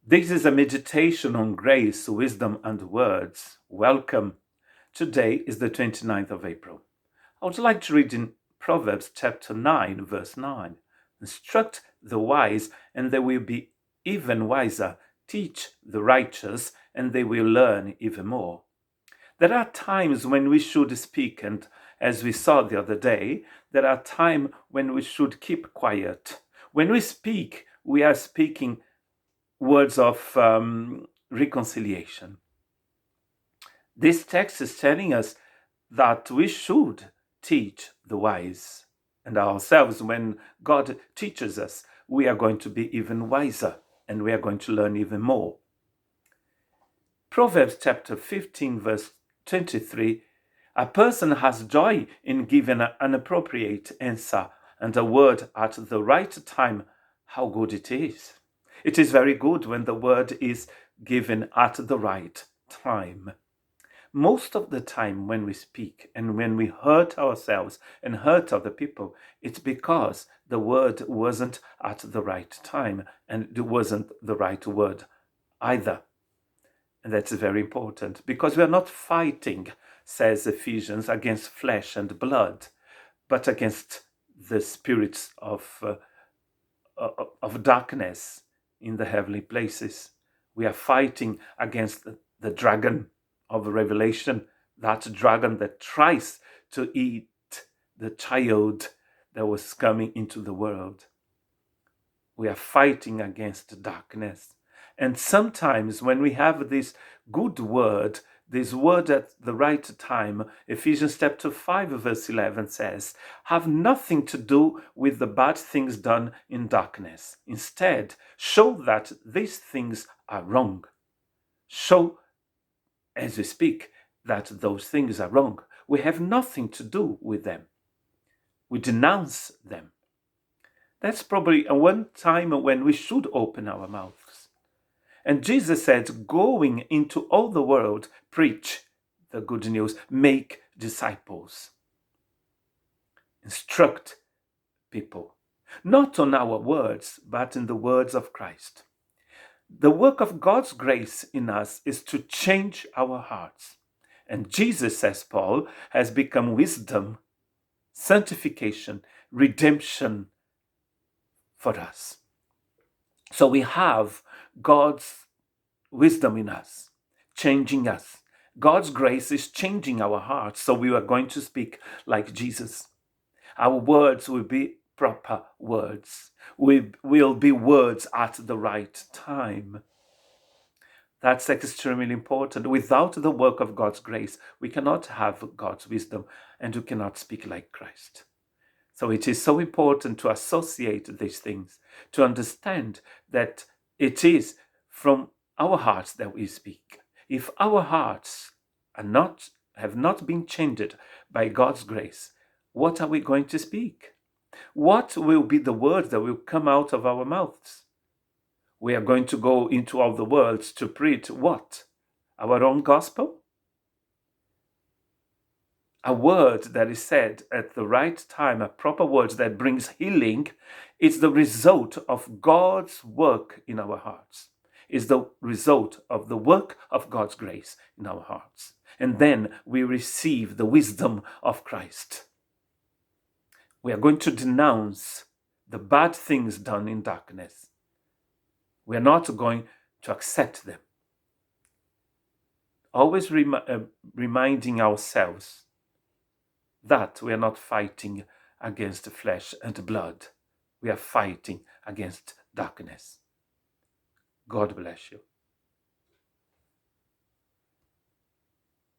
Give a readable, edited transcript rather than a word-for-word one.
This is a meditation on grace, wisdom, and words. Welcome. Today is the 29th of April. I would like to read in Proverbs chapter 9, verse 9. Instruct the wise, and they will be even wiser. Teach the righteous, and they will learn even more. There are times when we should speak, and as we saw the other day, there are times when we should keep quiet. When we speak, we are speaking words of reconciliation. This text is telling us that we should teach the wise, and ourselves, when God teaches us, we are going to be even wiser and we are going to learn even more. Proverbs chapter 15, verse 23, a person has joy in giving an appropriate answer, and a word at the right time. How good it is! It is very good when the word is given at the right time. Most of the time when we speak and when we hurt ourselves and hurt other people, it's because the word wasn't at the right time and it wasn't the right word either. And that's very important because we are not fighting, says Ephesians, against flesh and blood, but against the spirits of darkness in the heavenly places. We are fighting against the dragon of Revelation, that dragon that tries to eat the child that was coming into the world. We are fighting against darkness. And sometimes when we have this good word, this word at the right time, Ephesians chapter 5 verse 11 says, have nothing to do with the bad things done in darkness. Instead, show that these things are wrong. Show, as we speak, that those things are wrong. We have nothing to do with them. We denounce them. That's probably one time when we should open our mouths. And Jesus said, going into all the world, preach the good news, make disciples, instruct people, not on our words, but in the words of Christ. The work of God's grace in us is to change our hearts. And Jesus, says Paul, has become wisdom, sanctification, redemption for us. So we have God's wisdom in us, changing us. God's grace is changing our hearts, so we are going to speak like Jesus. Our words will be proper words. We will be words at the right time. That's extremely important. Without the work of God's grace, we cannot have God's wisdom and we cannot speak like Christ. So it is so important to associate these things, to understand that it is from our hearts that we speak. If our hearts have not been changed by God's grace, what are we going to speak? What will be the words that will come out of our mouths? We are going to go into all the world to preach what? Our own gospel? A word that is said at the right time, a proper word that brings healing, is the result of God's work in our hearts. Is the result of the work of God's grace in our hearts. And then we receive the wisdom of Christ. We are going to denounce the bad things done in darkness. We are not going to accept them. Always reminding ourselves that we are not fighting against flesh and blood. We are fighting against darkness. God bless you.